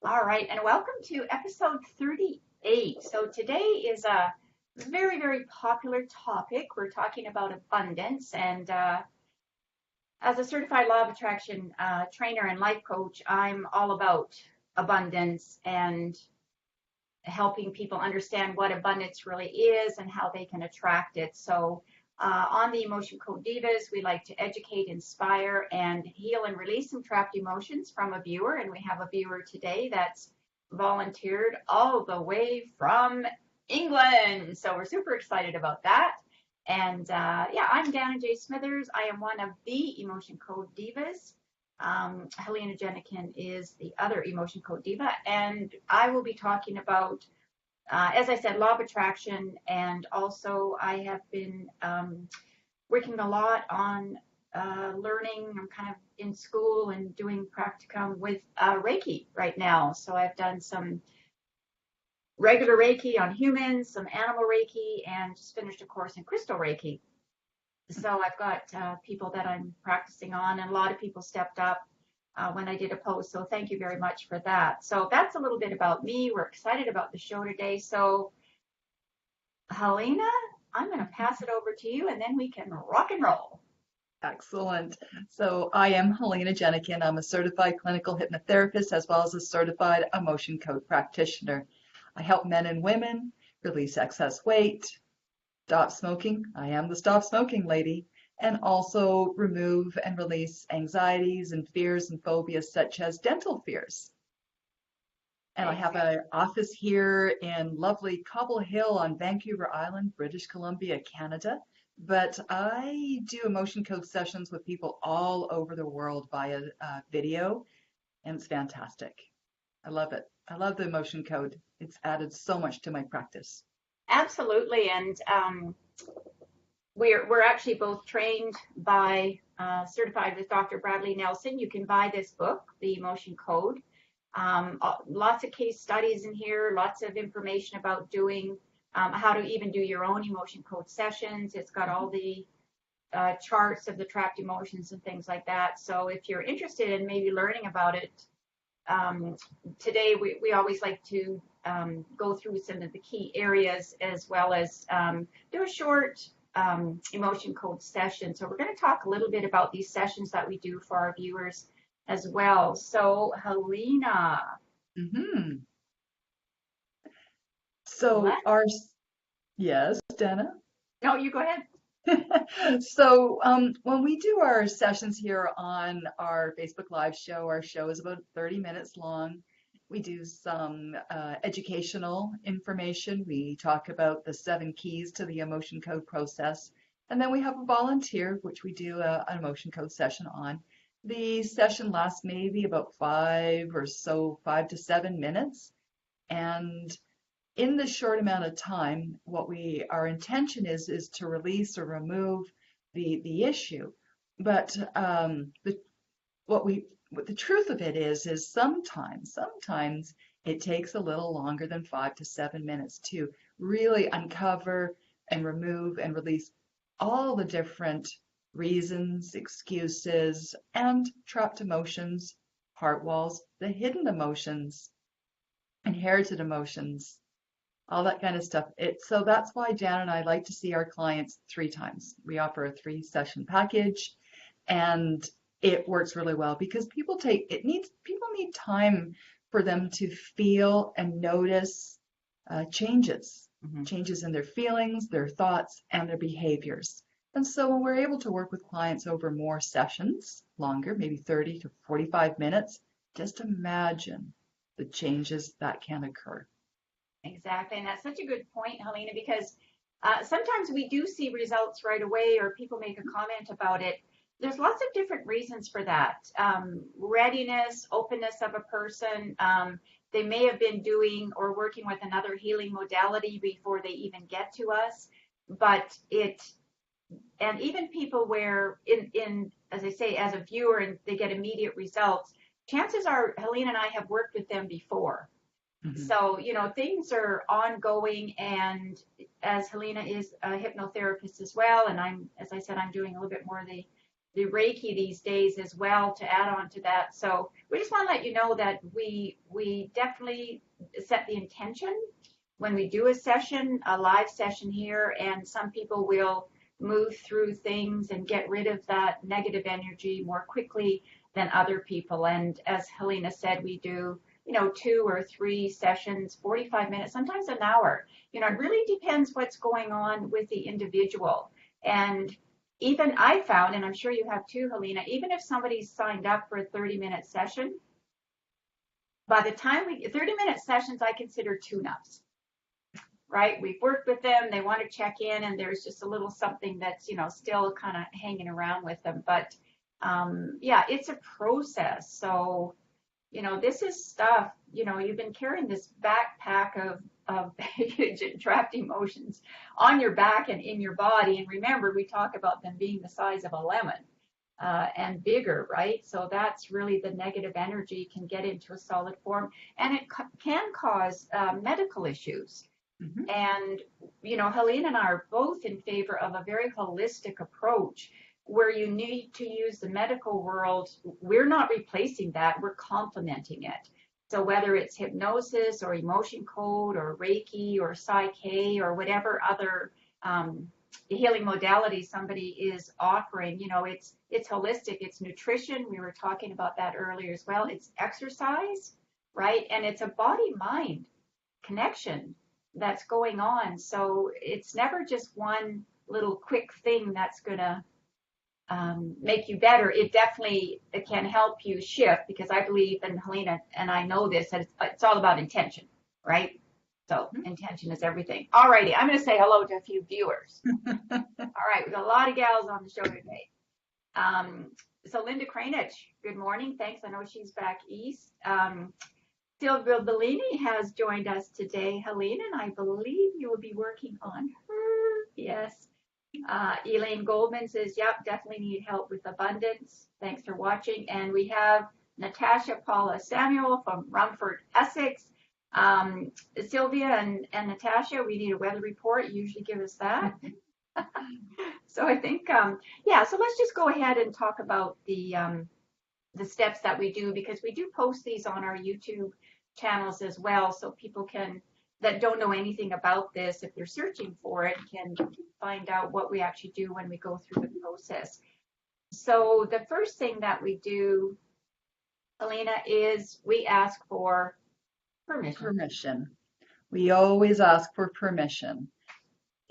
All right, and welcome to episode 38. So today is a very, very popular topic. We're talking about abundance, and as a certified law of attraction trainer and life coach, I'm all about abundance and helping people understand what abundance really is and how they can attract it. So, on the Emotion Code Divas, we like to educate, inspire, and heal and release some trapped emotions from a viewer. And we have a viewer today that's volunteered all the way from England. So, we're super excited about that. And yeah, I'm Dana J. Smithers. I am one of the Emotion Code Divas. Helena Jenikin is the other Emotion Code Diva, and I will be talking about, as I said, law of attraction, and also I have been working a lot on learning. I'm kind of in school and doing practicum with Reiki right now. So I've done some regular Reiki on humans, some animal Reiki, and just finished a course in crystal Reiki. So I've got people that I'm practicing on, and a lot of people stepped up when I did a post. So thank you very much for that. So that's a little bit about me. We're excited about the show today. So Helena, I'm going to pass it over to you, and then we can rock and roll. Excellent. So I am Helena Jenikin. I'm a certified clinical hypnotherapist as well as a certified emotion code practitioner. I help men and women release excess weight, stop smoking. I am the stop smoking lady. And also remove and release anxieties and fears and phobias such as dental fears. And I have an office here in lovely Cobble Hill on Vancouver Island, British Columbia, Canada. But I do emotion code sessions with people all over the world via video, and it's fantastic. I love it. I love the emotion code. It's added so much to my practice. Absolutely, and we're actually both trained by certified with Dr. Bradley Nelson. You can buy this book, The Emotion Code. Lots of case studies in here, lots of information about doing how to even do your own emotion code sessions. It's got all the charts of the trapped emotions and things like that. So if you're interested in maybe learning about it, today we always like to go through some of the key areas as well as do a short emotion code session. So we're going to talk a little bit about these sessions that we do for our viewers as well. So Helena. Mm-hmm. So yes, Dana? No, you go ahead. So when we do our sessions here on our Facebook Live show, our show is about 30 minutes long. We do some educational information. We talk about the 7 keys to the emotion code process. And then we have a volunteer, which we do an emotion code session on. The session lasts maybe about 5 to 7 minutes. And in this short amount of time, our intention is to release or remove the issue. But the truth of it is sometimes it takes a little longer than 5 to 7 minutes to really uncover and remove and release all the different reasons, excuses, and trapped emotions, heart walls, the hidden emotions, inherited emotions, all that kind of stuff. So that's why Jan and I like to see our clients 3 times. We offer a 3-session package, and it works really well because people need time for them to feel and notice changes in their feelings, their thoughts, and their behaviors. And so when we're able to work with clients over more sessions, longer, maybe 30 to 45 minutes, just imagine the changes that can occur. Exactly, and that's such a good point, Helena, because sometimes we do see results right away or people make a comment about it. There's lots of different reasons for that. Readiness, openness of a person. They may have been doing or working with another healing modality before they even get to us, but and even people where in as I say, as a viewer, and they get immediate results, chances are Helena and I have worked with them before. So, things are ongoing, and as Helena is a hypnotherapist as well, and as I said, I'm doing a little bit more of the Reiki these days as well to add on to that. So we just want to let you know that we definitely set the intention when we do a session, a live session here, and some people will move through things and get rid of that negative energy more quickly than other people. And as Helena said, we do, 2 or 3 sessions, 45 minutes, sometimes an hour. It really depends what's going on with the individual. And even I found, and I'm sure you have too, Helena, even if somebody's signed up for a 30-minute session, by the time 30-minute sessions, I consider tune-ups, right? We've worked with them, they want to check in, and there's just a little something that's, still kind of hanging around with them. But yeah, it's a process. So, this is stuff, you've been carrying this backpack of baggage and trapped emotions on your back and in your body. And remember, we talk about them being the size of a lemon and bigger, right? So that's really the negative energy can get into a solid form, and it can cause medical issues. Mm-hmm. And, Helena and I are both in favor of a very holistic approach where you need to use the medical world. We're not replacing that, we're complementing it. So whether it's hypnosis or emotion code or Reiki or Psyche or whatever other healing modality somebody is offering, it's holistic, it's nutrition. We were talking about that earlier as well. It's exercise, right? And it's a body-mind connection that's going on. So it's never just one little quick thing that's going to make you better. It definitely can help you shift, because I believe, and Helena and I know this, that it's all about intention, right? So intention is everything. All righty, I'm going to say hello to a few viewers. All right, we've got a lot of gals on the show today. So Linda Kranich, good morning. Thanks. I know she's back east. Sylvia Bellini has joined us today, Helena, and I believe you will be working on her. Yes. Elaine Goldman says, yep, definitely need help with abundance. Thanks for watching. And we have Natasha Paula Samuel from Rumford, Essex. Sylvia and Natasha, we need a weather report. You usually give us that. So I think, yeah, so let's just go ahead and talk about the steps that we do, because we do post these on our YouTube channels as well, so people that don't know anything about this, if they're searching for it, can find out what we actually do when we go through the process. So the first thing that we do, Helena, is we ask for permission. We always ask for permission.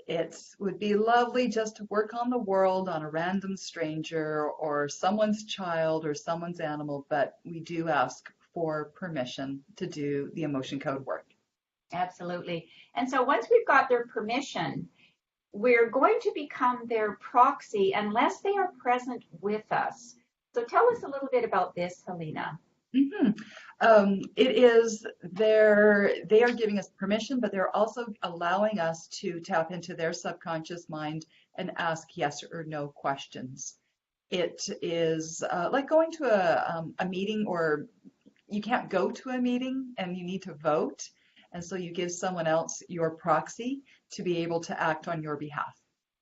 It would be lovely just to work on the world on a random stranger or someone's child or someone's animal, but we do ask for permission to do the emotion code work. Absolutely. And so once we've got their permission, we're going to become their proxy unless they are present with us. So tell us a little bit about this, Helena. Mm-hmm. It is they are giving us permission, but they're also allowing us to tap into their subconscious mind and ask yes or no questions. It is like going to a meeting, or you can't go to a meeting and you need to vote. And so you give someone else your proxy to be able to act on your behalf.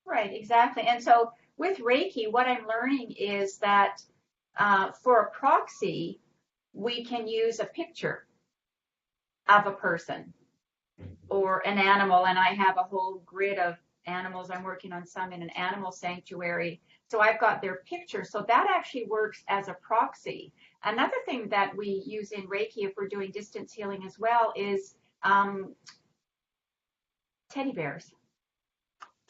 Right, exactly. And so with Reiki, what I'm learning is that for a proxy, we can use a picture of a person or an animal. And I have a whole grid of animals. I'm working on some in an animal sanctuary. So I've got their picture. So that actually works as a proxy. Another thing that we use in Reiki, if we're doing distance healing as well, is teddy bears.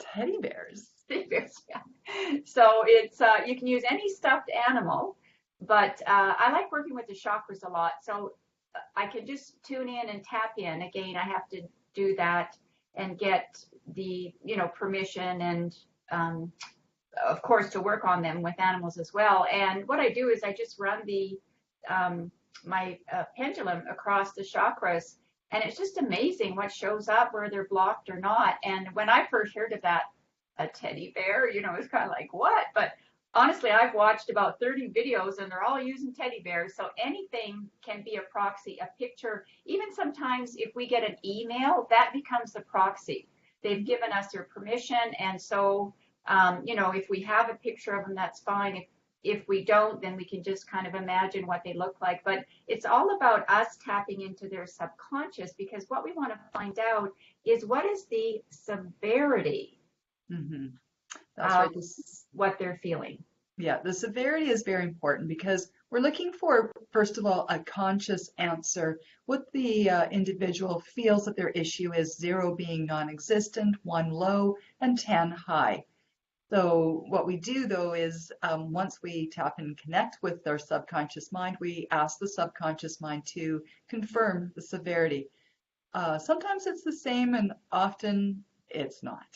Teddy bears? Teddy bears, yeah. So it's you can use any stuffed animal, but I like working with the chakras a lot. So I can just tune in and tap in. Again, I have to do that and get the permission and of course to work on them with animals as well. And what I do is I just run the my pendulum across the chakras, and it's just amazing what shows up, where they're blocked or not. And when I first heard of that, a teddy bear, it's kind of like, what? But honestly, I've watched about 30 videos and they're all using teddy bears. So anything can be a proxy, a picture. Even sometimes if we get an email, that becomes the proxy. They've given us their permission. And so, if we have a picture of them, that's fine. if we don't, then we can just kind of imagine what they look like. But it's all about us tapping into their subconscious, because what we want to find out is what is the severity Mm-hmm. That's of right. what they're feeling. Yeah, the severity is very important because we're looking for, first of all, a conscious answer. What the individual feels that their issue is, 0 being non-existent, 1 low, and 10 high. So what we do though is once we tap and connect with our subconscious mind, we ask the subconscious mind to confirm the severity. Sometimes it's the same and often it's not.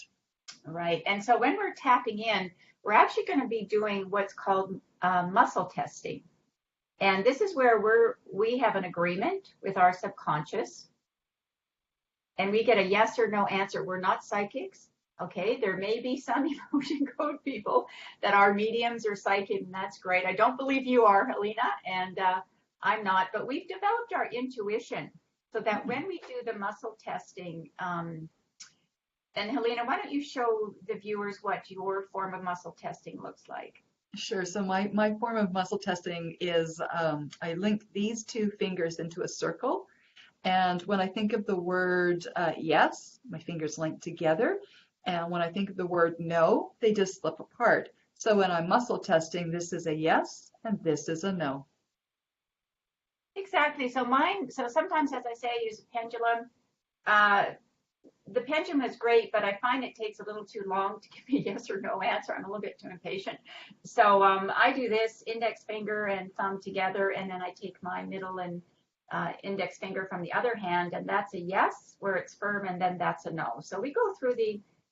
Right. And so when we're tapping in, we're actually going to be doing what's called muscle testing. And this is where we have an agreement with our subconscious, and we get a yes or no answer. We're not psychics. Okay, there may be some emotion code people that are mediums or psychic, and that's great. I don't believe you are, Helena, and I'm not, but we've developed our intuition so that when we do the muscle testing, and Helena, why don't you show the viewers what your form of muscle testing looks like? Sure. So my form of muscle testing is I link these 2 fingers into a circle. And when I think of the word yes, my fingers link together. And when I think of the word no, they just slip apart. So when I'm muscle testing, this is a yes and this is a no. Exactly. So sometimes, as I say, I use a pendulum. Uh, the pendulum is great, but I find it takes a little too long to give me a yes or no answer. I'm a little bit too impatient. So I do this index finger and thumb together, and then I take my middle and index finger from the other hand, and that's a yes where it's firm, and then that's a no. So we go through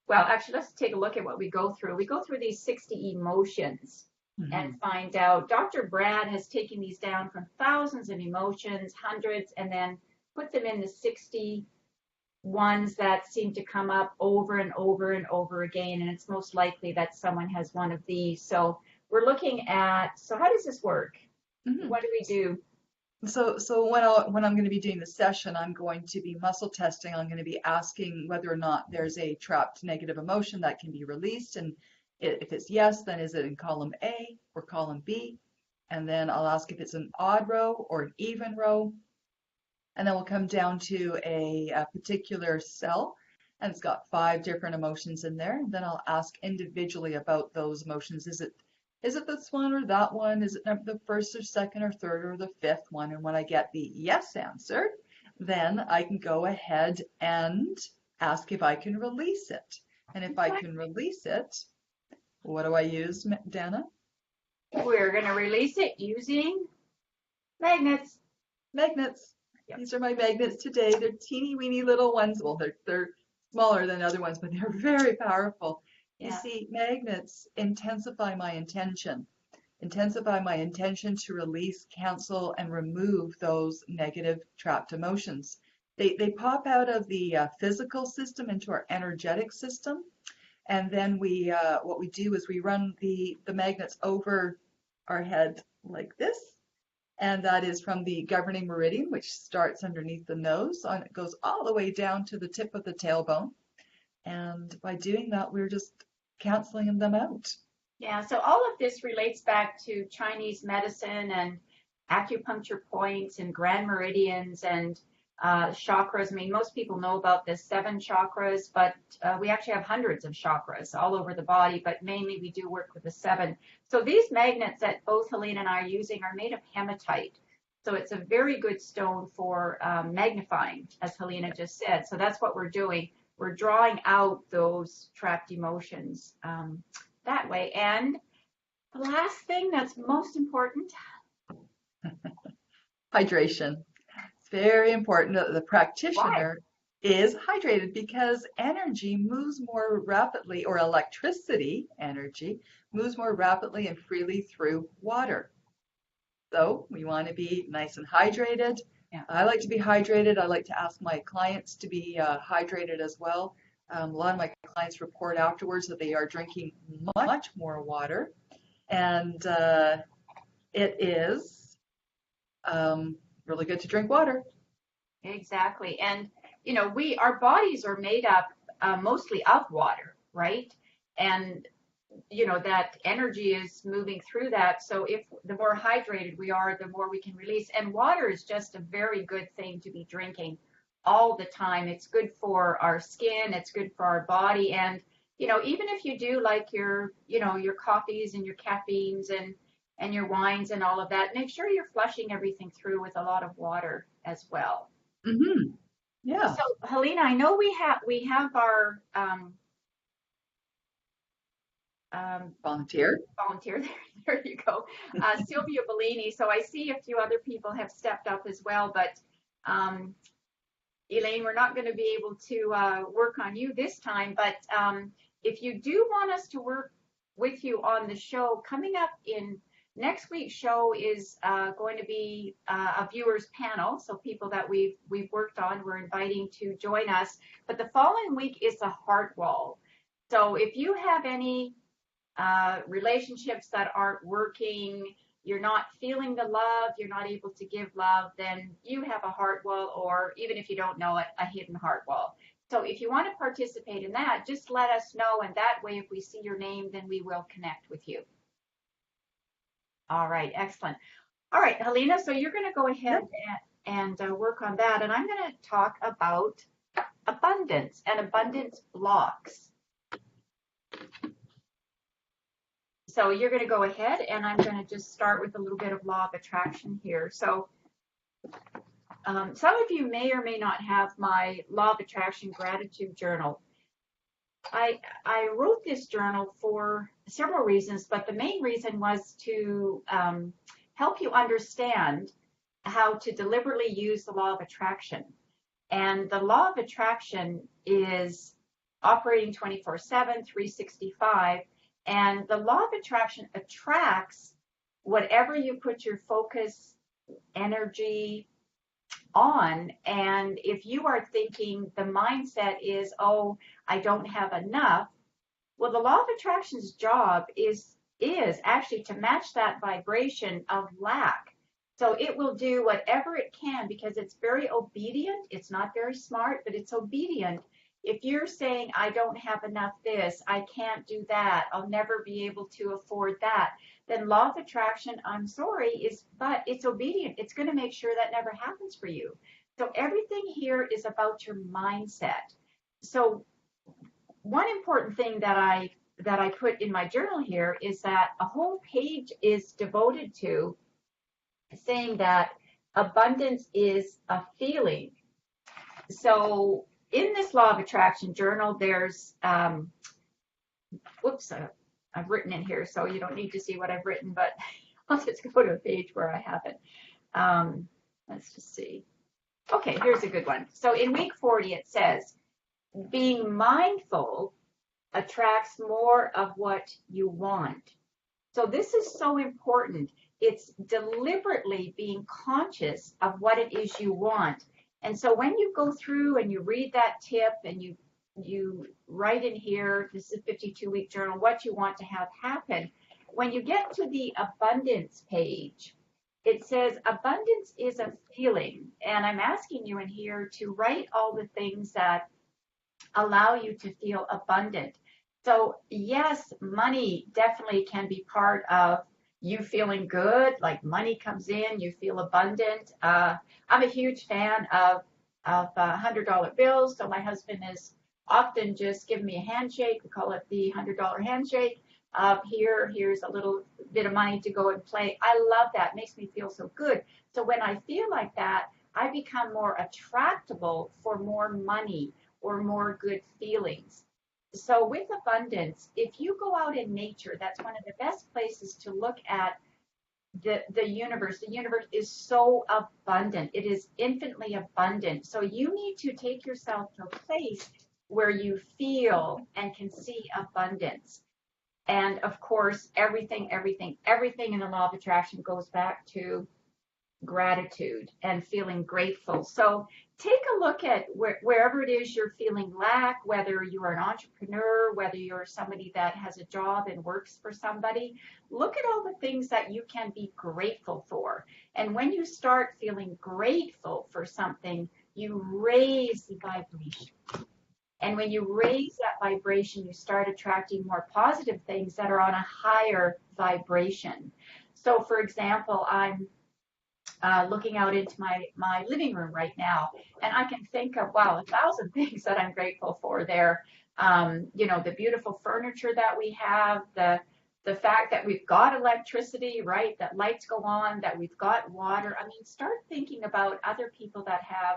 well, actually, let's take a look at what we go through. We go through these 60 emotions and find out. Dr. Brad has taken these down from thousands of emotions, hundreds, and then put them in the 60 ones that seem to come up over and over and over again, and it's most likely that someone has one of these. So we're looking at, so how does this work? Mm-hmm. What do we do? So when I'm going to be doing the session, I'm going to be muscle testing. I'm going to be asking whether or not there's a trapped negative emotion that can be released. And if it's yes, then is it in column A or column B? And then I'll ask if it's an odd row or an even row. And then we'll come down to a particular cell, and it's got 5 different emotions in there. And then I'll ask individually about those emotions. Is it this one or that one? Is it the first or second or third or the 5th one? And when I get the yes answer, then I can go ahead and ask if I can release it. And if I can release it, what do I use, Dana? We're going to release it using magnets. Magnets. Yep. These are my magnets today. They're teeny weeny little ones. Well, they're smaller than other ones, but they're very powerful. Yeah. You see, magnets intensify my intention to release, cancel, and remove those negative trapped emotions. They pop out of the physical system into our energetic system, and then what we do is we run the magnets over our head like this. And that is from the governing meridian, which starts underneath the nose, and it goes all the way down to the tip of the tailbone. And by doing that, we're just canceling them out. Yeah, so all of this relates back to Chinese medicine and acupuncture points and grand meridians and chakras. I mean, most people know about the 7 chakras, but we actually have hundreds of chakras all over the body, but mainly we do work with the 7. So these magnets that both Helena and I are using are made of hematite. So it's a very good stone for magnifying, as Helena just said. So that's what we're doing. We're drawing out those trapped emotions that way. And the last thing that's most important. Hydration. It's very important that the practitioner is hydrated because energy moves more rapidly, or electricity energy moves more rapidly and freely through water. So we want to be nice and hydrated. Yeah. I like to be hydrated. I like to ask my clients to be hydrated as well. A lot of my clients report afterwards that they are drinking much more water, and it is really good to drink water. Exactly. And, you know, our bodies are made up mostly of water, right? And that energy is moving through that. So if the more hydrated we are, the more we can release. And water is just a very good thing to be drinking all the time. It's good for our skin, it's good for our body. And, even if you do like your coffees and your caffeines and your wines and all of that, make sure you're flushing everything through with a lot of water as well. Mm-hmm. Yeah. So, Helena, I know we have our Volunteer. volunteer. There you go. Sylvia Bellini. So I see a few other people have stepped up as well, but Elaine, we're not going to be able to work on you this time, but if you do want us to work with you on the show, coming up in next week's show is going to be a viewers panel. So people that we've worked on, we're inviting to join us. But the following week is a heart wall. So if you have any relationships that aren't working, you're not feeling the love, you're not able to give love, then you have a heart wall, or even if you don't know it, a hidden heart wall. So if you want to participate in that, just let us know, and that way if we see your name, then we will connect with you. All right, excellent. All right, Helena, so you're going to go ahead and work on that, and I'm going to talk about abundance and abundance blocks. So you're going to go ahead, and I'm going to just start with a little bit of law of attraction here. So some of you may or may not have my law of attraction gratitude journal. I wrote this journal for several reasons, but the main reason was to help you understand how to deliberately use the law of attraction. And the law of attraction is operating 24/7, 365. And the law of attraction attracts whatever you put your focus, energy on. And if you are thinking the mindset is, oh, I don't have enough, well, the law of attraction's job is actually to match that vibration of lack. So it will do whatever it can because it's very obedient. It's not very smart, but it's obedient. If you're saying, I don't have enough this, I can't do that, I'll never be able to afford that, then law of attraction, I'm sorry, but it's obedient. It's going to make sure that never happens for you. So everything here is about your mindset. So one important thing that I put in my journal here is that a whole page is devoted to saying that abundance is a feeling. So in this law of attraction journal, there's, whoops, I've written in here, so you don't need to see what I've written, but I'll just go to a page where I have it. Let's just see. Okay, here's a good one. So in week 40, it says, being mindful attracts more of what you want. So this is so important. It's deliberately being conscious of what it is you want. And so when you go through and you read that tip and you write in here, this is a 52-week journal, what you want to have happen, when you get to the abundance page, it says abundance is a feeling. And I'm asking you in here to write all the things that allow you to feel abundant. So yes, money definitely can be part of you feeling good, like money comes in, you feel abundant. I'm a huge fan of $100 bills. So my husband is often just giving me a handshake. We call it the $100 handshake. Here's a little bit of money to go and play. I love that. It makes me feel so good. So when I feel like that, I become more attractable for more money or more good feelings. So with abundance, if you go out in nature, that's one of the best places to look at the universe. The universe is so abundant. It is infinitely abundant. So you need to take yourself to a place where you feel and can see abundance. And of course, everything in the law of attraction goes back to gratitude and feeling grateful. So take a look at wherever it is you're feeling lack, whether you're an entrepreneur, whether you're somebody that has a job and works for somebody. Look at all the things that you can be grateful for. And when you start feeling grateful for something, you raise the vibration. And when you raise that vibration, you start attracting more positive things that are on a higher vibration. So, for example, I'm looking out into my living room right now, and I can think of, wow, 1,000 things that I'm grateful for there. The beautiful furniture that we have, the fact that we've got electricity, right? That lights go on, that we've got water. I mean, start thinking about other people that have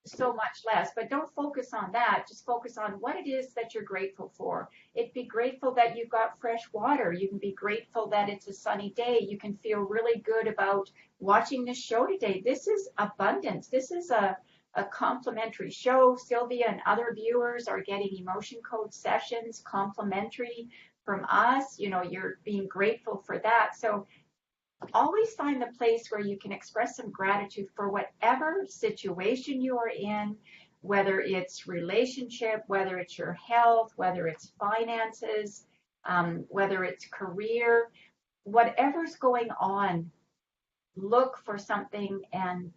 so much less, but don't focus on that. Just focus on what it is that you're grateful for. Be grateful that you've got fresh water. You can be grateful that it's a sunny day. You can feel really good about watching this show today. This is abundance. This is a complimentary show. Sylvia and other viewers are getting emotion code sessions complimentary from us. You're being grateful for that. So always find the place where you can express some gratitude for whatever situation you are in, whether it's relationship, whether it's your health, whether it's finances, whether it's career, whatever's going on. Look for something and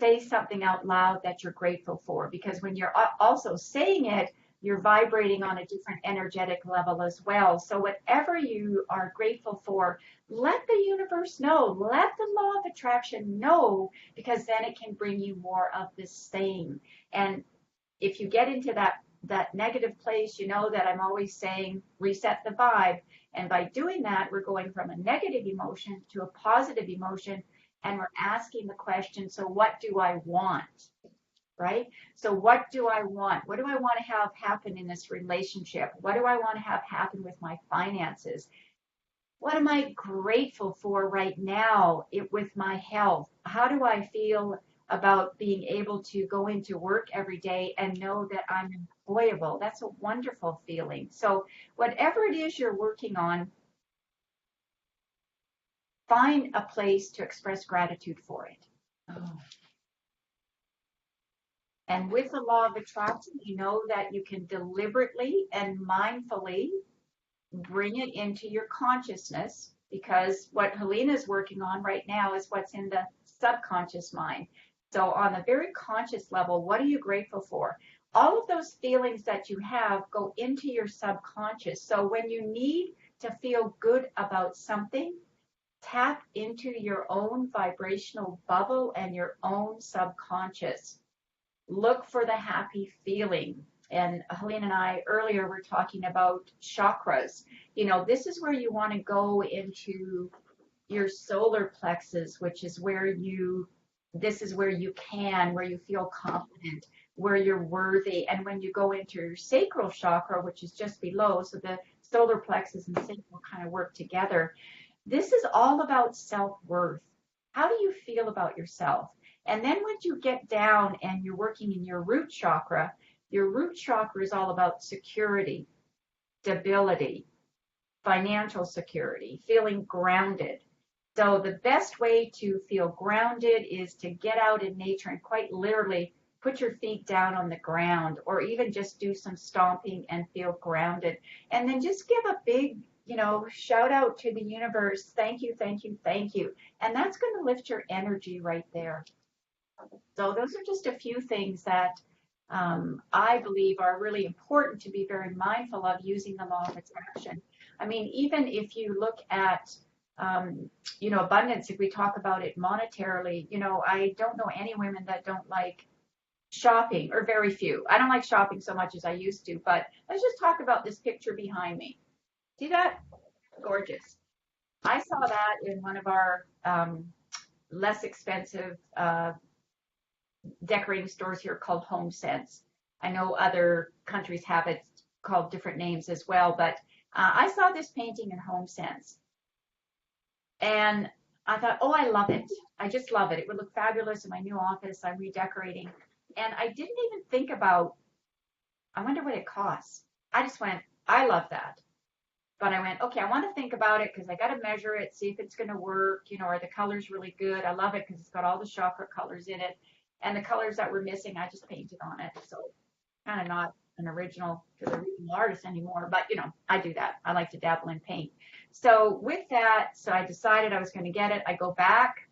say something out loud that you're grateful for, because when you're also saying it, you're vibrating on a different energetic level as well. So whatever you are grateful for, let the universe know, let the law of attraction know, because then it can bring you more of the same. And if you get into that negative place, you know that I'm always saying reset the vibe. And by doing that, we're going from a negative emotion to a positive emotion, and we're asking the question, so what do I want? Right? So what do I want? What do I want to have happen in this relationship? What do I want to have happen with my finances? What am I grateful for right now with my health? How do I feel about being able to go into work every day and know that I'm employable? That's a wonderful feeling. So whatever it is you're working on, find a place to express gratitude for it. Oh. And with the law of attraction, you know that you can deliberately and mindfully bring it into your consciousness, because what Helena is working on right now is what's in the subconscious mind. So on the very conscious level, what are you grateful for? All of those feelings that you have go into your subconscious. So when you need to feel good about something, tap into your own vibrational bubble and your own subconscious. Look for the happy feeling. And Helene and I earlier were talking about chakras. This is where you want to go into your solar plexus, which is where you feel confident, where you're worthy. And when you go into your sacral chakra, which is just below, so the solar plexus and sacral kind of work together. This is all about self-worth. How do you feel about yourself? And then once you get down and you're working in your root chakra is all about security, stability, financial security, feeling grounded. So the best way to feel grounded is to get out in nature and quite literally put your feet down on the ground, or even just do some stomping and feel grounded. And then just give a big, shout out to the universe. Thank you, thank you, thank you. And that's going to lift your energy right there. So those are just a few things that I believe are really important to be very mindful of using the law of attraction. I mean, even if you look at, abundance, if we talk about it monetarily, I don't know any women that don't like shopping, or very few. I don't like shopping so much as I used to, but let's just talk about this picture behind me. See that? Gorgeous. I saw that in one of our less expensive decorating stores here called Home Sense. I know other countries have it called different names as well, but I saw this painting in Home Sense. And I thought, oh, I love it. I just love it. It would look fabulous in my new office. I'm redecorating. And I didn't even think about, I wonder what it costs. I just went, I love that. But I went, okay, I want to think about it because I got to measure it, see if it's going to work, are the colors really good? I love it because it's got all the chakra colors in it. And the colors that were missing, I just painted on it. So kind of not an original to the original artist anymore, but I do that. I like to dabble in paint. So with that, so I decided I was going to get it. I go back,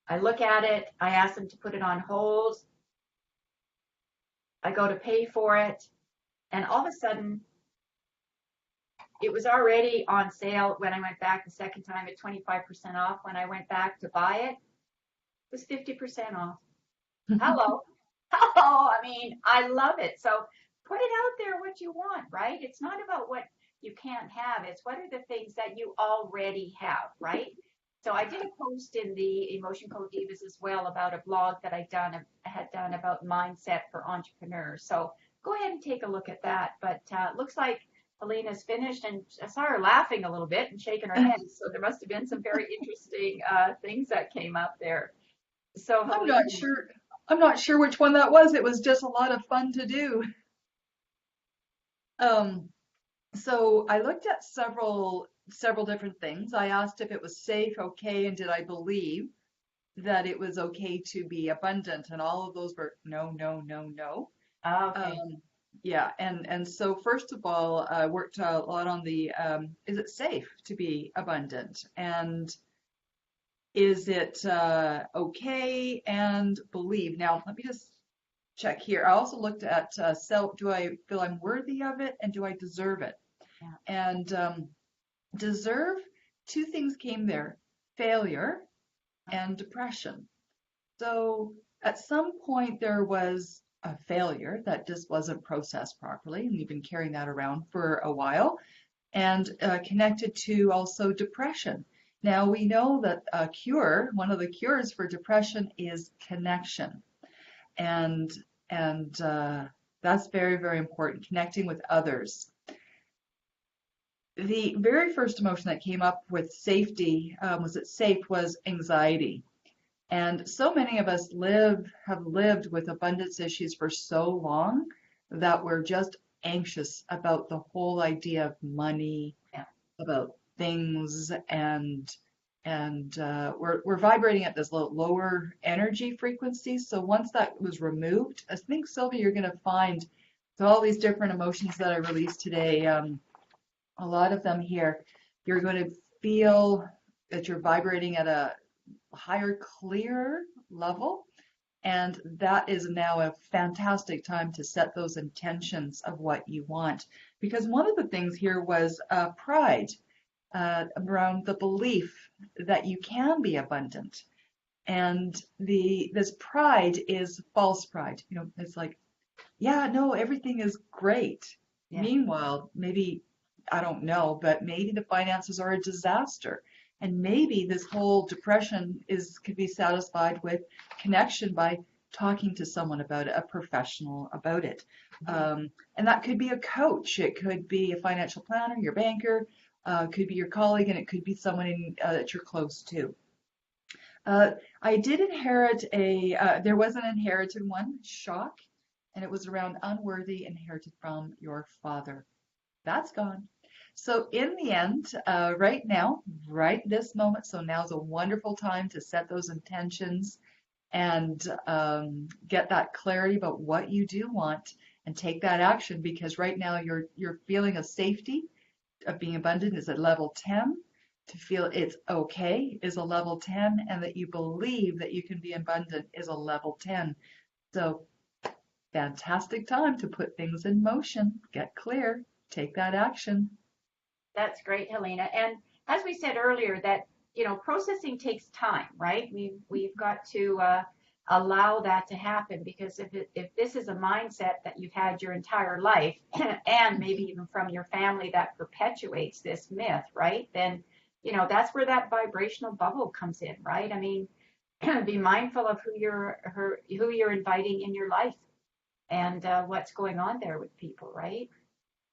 I look at it, I ask them to put it on hold. I go to pay for it, and all of a sudden, it was already on sale when I went back the second time at 25% off. When I went back to buy it, it was 50% off. Hello. Hello. I mean, I love it. So put it out there what you want, right? It's not about what you can't have. It's what are the things that you already have, right? So I did a post in the Emotion Code Divas as well about a blog that had done about mindset for entrepreneurs. So go ahead and take a look at that. But it looks like Helena's finished, and I saw her laughing a little bit and shaking her head. So there must have been some very interesting things that came up there. So I'm Helena, not sure. I'm not sure which one that was. It was just a lot of fun to do. Um, so I looked at several different things. I asked if it was safe, okay, and did I believe that it was okay to be abundant, and all of those were no, no, no, no. okay. Um, yeah, and so first of all, I worked a lot on the is it safe to be abundant, and is it okay, and believe. Now, let me just check here. I also looked at self. Do I feel I'm worthy of it, and do I deserve it? Yeah. And deserve, two things came there: failure and depression. So at some point there was a failure that just wasn't processed properly, and you've been carrying that around for a while, and connected to also depression. Now we know that one of the cures for depression is connection, and and that's very, very important, connecting with others. The very first emotion that came up with safety, was it safe, was anxiety. And so many of us have lived with abundance issues for so long that we're just anxious about the whole idea of money, Yeah. about things, and we're vibrating at this lower energy frequency. So once that was removed, I think, Sylvia, you're going to find with all these different emotions that I released today, a lot of them here, you're going to feel that you're vibrating at a higher, clearer level. And that is now a fantastic time to set those intentions of what you want. Because one of the things here was pride, around the belief that you can be abundant. And this pride is false pride. You know, it's like, yeah, no, everything is great. Yeah. Meanwhile, maybe, I don't know, but maybe the finances are a disaster. And maybe this whole depression could be satisfied with connection by talking to someone about it, a professional about it. And that could be a coach, it could be a financial planner, your banker, could be your colleague, and it could be someone that you're close to. I did inherit there was an inherited one, shock, and it was around unworthy, inherited from your father. That's gone. So in the end, right now, right this moment, so now's a wonderful time to set those intentions and get that clarity about what you do want and take that action, because right now your feeling of safety, of being abundant, is at level 10. To feel it's okay is a level 10, and that you believe that you can be abundant is a level 10. So fantastic time to put things in motion, get clear, take that action. That's great, Helena. And as we said earlier, that processing takes time, right? We've got to allow that to happen, because if this is a mindset that you've had your entire life, and maybe even from your family that perpetuates this myth, right? Then that's where that vibrational bubble comes in, right? I mean, be mindful of who you're inviting in your life, and what's going on there with people, right?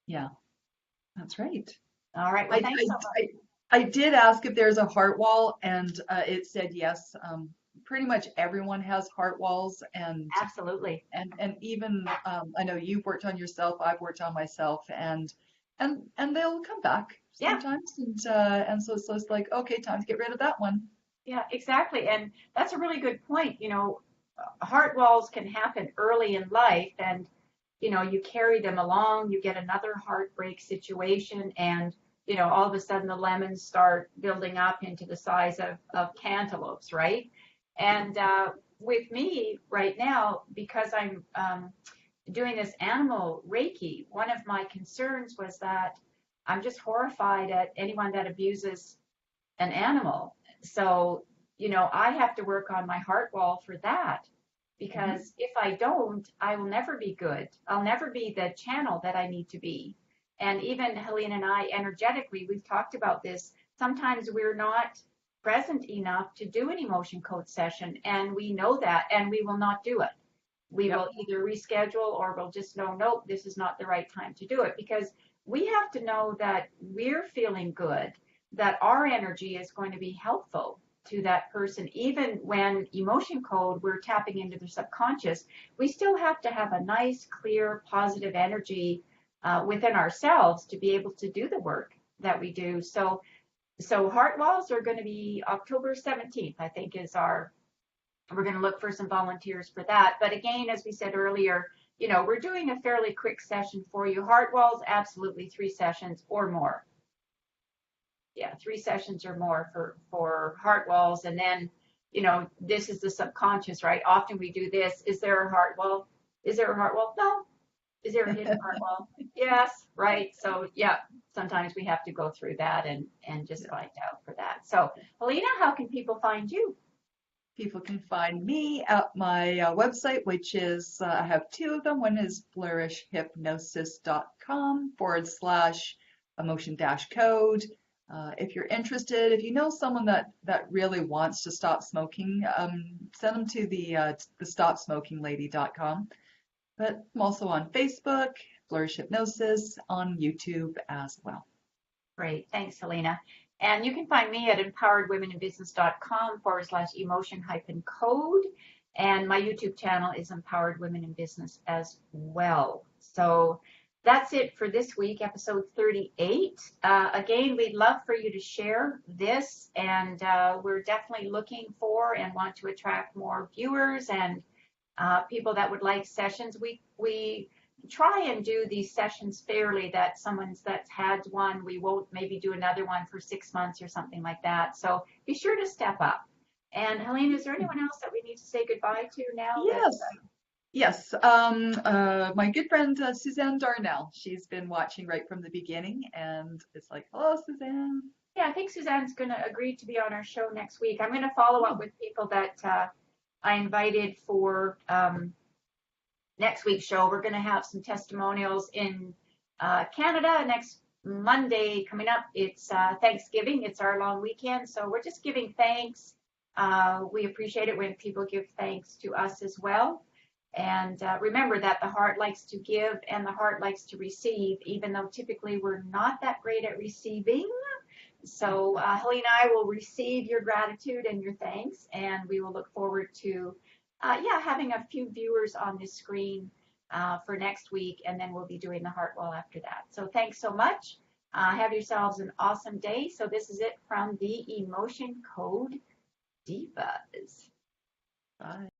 Yeah, that's right. All right. Well, I, thanks I, so much. I did ask if there's a heart wall, and it said yes. Pretty much everyone has heart walls, and Absolutely. and even I know you've worked on yourself, I've worked on myself, and they'll come back Yeah. sometimes, and so it's like, okay, time to get rid of that one. Yeah, exactly. And that's a really good point. Heart walls can happen early in life, and you carry them along, you get another heartbreak situation, and all of a sudden the lemons start building up into the size of cantaloupes, right? And with me right now, because I'm doing this animal Reiki, one of my concerns was that I'm just horrified at anyone that abuses an animal. So, I have to work on my heart wall for that Mhm. because if I don't, I will never be good. I'll never be the channel that I need to be. And even Helene and I, energetically, we've talked about this. Sometimes we're not present enough to do an emotion code session, and we know that, and we will not do it. We Yep. will either reschedule or we'll just know, nope, this is not the right time to do it because we have to know that we're feeling good, that our energy is going to be helpful to that person. Even when emotion code, we're tapping into the subconscious, we still have to have a nice, clear, positive energy within ourselves to be able to do the work that we do. So heart walls are going to be October 17th, I think, is our we're going to look for some volunteers for that. But again, as we said earlier, we're doing a fairly quick session for you. Heart walls, absolutely 3 sessions or more. Yeah, 3 sessions or more for heart walls. And then, this is the subconscious, right? Often we do this. Is there a heart wall? Is there a heart wall? No. Is there a hidden heart wall? Yes, right. So yeah, sometimes we have to go through that and just Yeah. find out for that. So Helena, how can people find you? People can find me at my website, which is, I have two of them. One is flourishhypnosis.com/emotion dash code. If you're interested, if you know someone that really wants to stop smoking, send them to the stopsmokinglady.com. But I'm also on Facebook, Flourish Hypnosis, on YouTube as well. Great. Thanks, Helena. And you can find me at empoweredwomeninbusiness.com/emotion hyphen code. And my YouTube channel is Empowered Women in Business as well. So that's it for this week, episode 38. Again, we'd love for you to share this, and we're definitely looking for and want to attract more viewers and people that would like sessions. We try and do these sessions fairly, that that's had one, we won't maybe do another one for 6 months or something like that. So be sure to step up. And Helene, is there anyone else that we need to say goodbye to now that Yes. Yes, my good friend Suzanne Darnell. She's been watching right from the beginning, and it's like, hello, Suzanne. yeah, I think Suzanne's going to agree to be on our show next week. I'm going to follow up Oh, with people that I invited for next week's show. We're going to have some testimonials in Canada next Monday coming up. It's Thanksgiving. It's our long weekend. So we're just giving thanks. We appreciate it when people give thanks to us as well. And remember that the heart likes to give and the heart likes to receive, even though typically we're not that great at receiving. So Helene and I will receive your gratitude and your thanks, and we will look forward to, having a few viewers on this screen for next week, and then we'll be doing the heart wall after that. So thanks so much. Have yourselves an awesome day. So this is it from the Emotion Code Divas. bye.